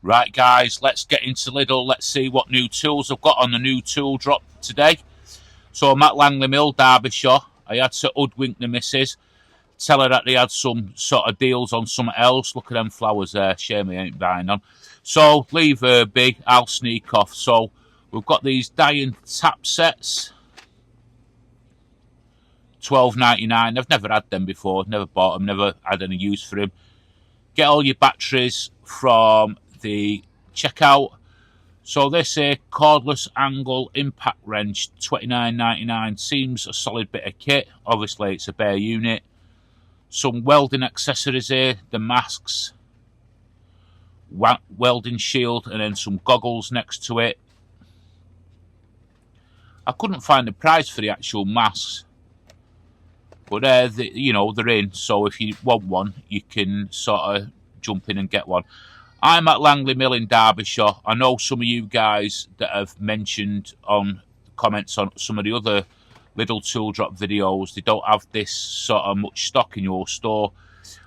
Right, guys, let's get into Lidl. Let's see what new tools I've got on the new tool drop today. So I'm at Langley Mill, Derbyshire. I had to hoodwink the missus, tell her that they had some sort of deals on something else. Look at them flowers there. Shame I ain't buying them. So leave her be. I'll sneak off. So we've got these dyeing tap sets. $12.99. I've never had them before. Never bought them. Never had any use for them. Get all your batteries from the checkout. So this here, cordless angle impact wrench, $29.99. Seems a solid bit of kit. Obviously it's a bare unit. Some welding accessories here, the masks, welding shield, and then some goggles next to it. I couldn't find the price for the actual masks, but they're in. So if you want one, you can sort of jump in and get one. I'm at Langley Mill in Derbyshire. I know some of you guys that have mentioned on comments on some of the other Lidl tool drop videos, they don't have this sort of much stock in your store.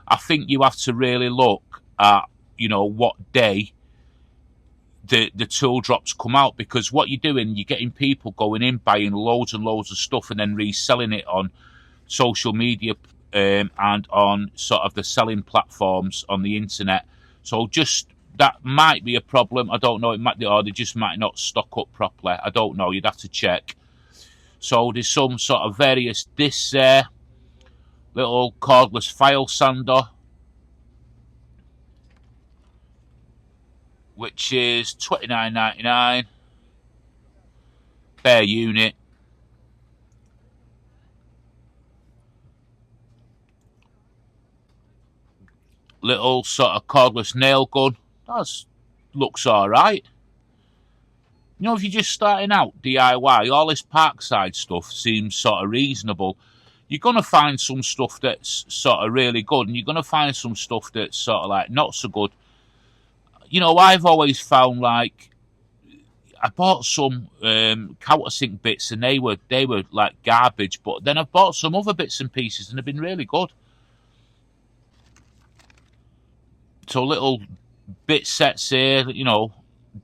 I think you have to really look at, what day the tool drops come out, because what you're doing, you're getting people going in, buying loads and loads of stuff and then reselling it on social media and on sort of the selling platforms on the internet. So just that might be a problem. I don't know. It might, or they just might not stock up properly. I don't know. You'd have to check. So there's some sort of various discs there. Little cordless file sander, which is $29.99. Bare unit. Little sort of cordless nail gun. That looks alright. If you're just starting out DIY, all this Parkside stuff seems sort of reasonable. You're going to find some stuff that's sort of really good, and you're going to find some stuff that's sort of like not so good. I've always found, like, I bought some countersink bits and they were like garbage, but then I've bought some other bits and pieces and they've been really good. So little bit sets here,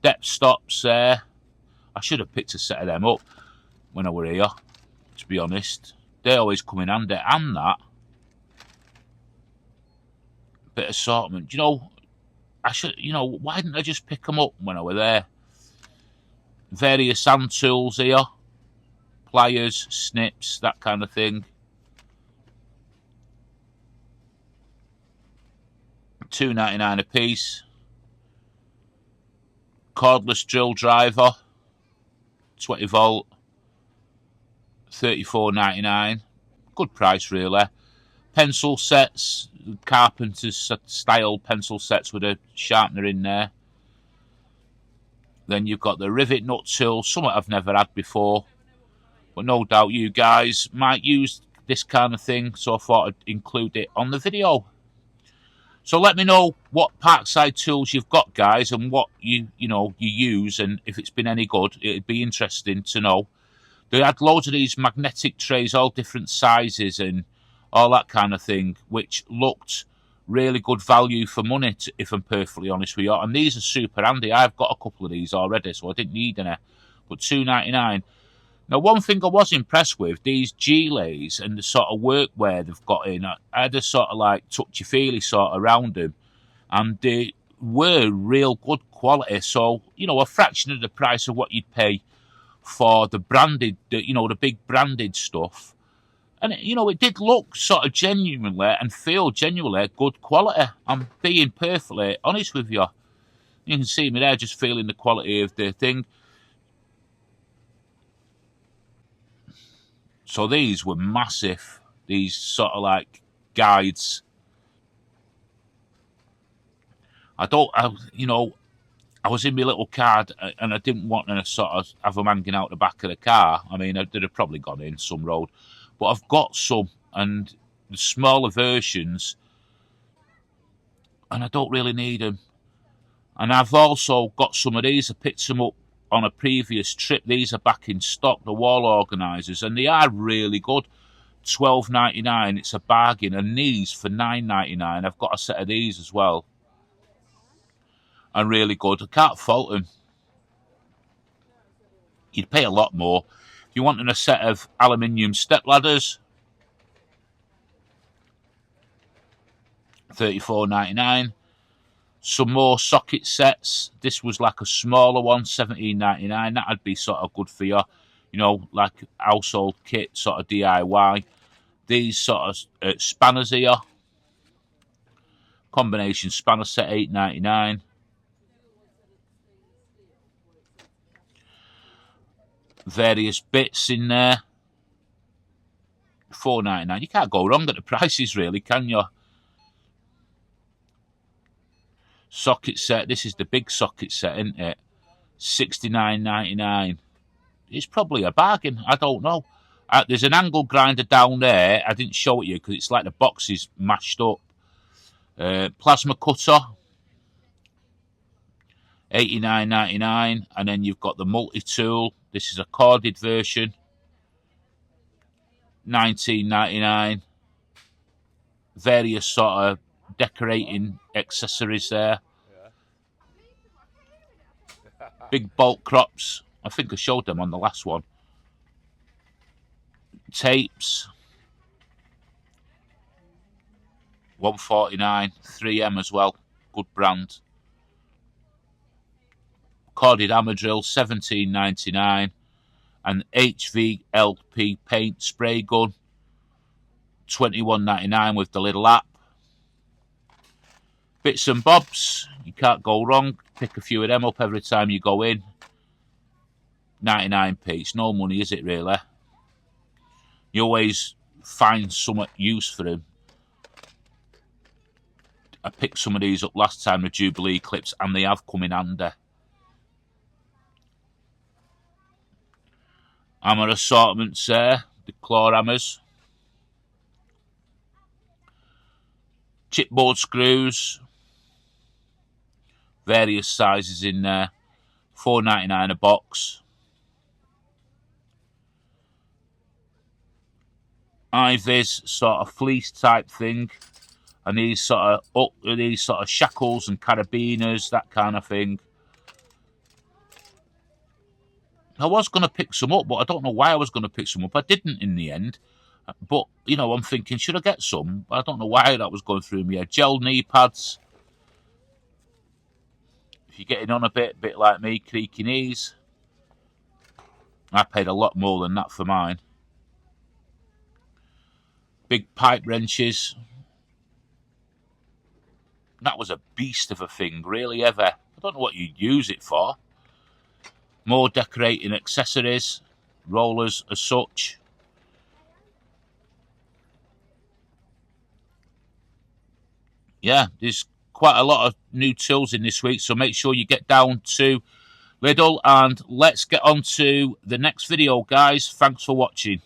depth stops there. I should have picked a set of them up when I were here, to be honest. They always come in handy. And that bit of assortment. I should, why didn't I just pick them up when I were there? Various hand tools here. Pliers, snips, that kind of thing. $2.99 a piece. Cordless drill driver, 20 volt, $34.99. Good price, really. Pencil sets, carpenter's style pencil sets with a sharpener in there. Then you've got the rivet nut tool, something I've never had before, but no doubt you guys might use this kind of thing, so I thought I'd include it on the video. So let me know what Parkside tools you've got, guys, and what you use, and if it's been any good. It'd be interesting to know. They had loads of these magnetic trays, all different sizes and all that kind of thing, which looked really good value for money, if I'm perfectly honest with you. And these are super handy. I've got a couple of these already, so I didn't need any. But $2.99. Now, one thing I was impressed with, these Gilets and the sort of workwear they've got in, I had a sort of like touchy-feely sort of around them, and they were real good quality. So, a fraction of the price of what you'd pay for the branded, the big branded stuff. And, it did look sort of genuinely and feel genuinely good quality. I'm being perfectly honest with you. You can see me there just feeling the quality of the thing. So these were massive, these sort of like guides. I was in my little car and I didn't want to sort of have them hanging out the back of the car. I mean, they'd have probably gone in some road. But I've got some, and the smaller versions, and I don't really need them. And I've also got some of these. I picked them up on a previous trip. These are back in stock, the wall organisers, and they are really good. $12.99, it's a bargain. And these for $9.99. I've got a set of these as well. and really good. I can't fault them. You'd pay a lot more. If you wanted a set of aluminium step ladders, $34.99. Some more socket sets. This was like a smaller one, $17.99. That'd be sort of good for you, you know, like household kit, sort of DIY. These sort of spanners here, combination spanner set, $8.99. Various bits in there, $4.99. You can't go wrong at the prices, really, can you? Socket set. This is the big socket set, isn't it? $69.99. It's probably a bargain. I don't know. There's an angle grinder down there. I didn't show it you because it's like the box is mashed up. Plasma cutter, $89.99. And then you've got the multi-tool. This is a corded version, $19.99. Various sort of decorating accessories there. Big bolt crops. I think I showed them on the last one. Tapes, $149. 3M as well, good brand. Corded hammer drill, $17.99. And HVLP paint spray gun, $21.99 with the little app. Bits and bobs, you can't go wrong. Pick a few of them up every time you go in. 99p. It's no money, is it, really? You always find some use for them. I picked some of these up last time, the Jubilee clips, and they have come in handy. Hammer assortments there, the claw hammers. Chipboard screws. Various sizes in there. $4.99 a box. Ivy's sort of fleece type thing, and these sort of shackles and carabiners, that kind of thing. I was going to pick some up, but I don't know why I was going to pick some up. I didn't in the end. But, you know, I'm thinking, should I get some? I don't know why that was going through me. Gel knee pads. If you're getting on a bit like me, creaky knees. I paid a lot more than that for mine. Big pipe wrenches. That was a beast of a thing, really, ever. I don't know what you'd use it for. More decorating accessories. Rollers as such. Yeah, there's quite a lot of new tools in this week, so make sure you get down to Lidl, and let's get on to the next video, guys. Thanks for watching.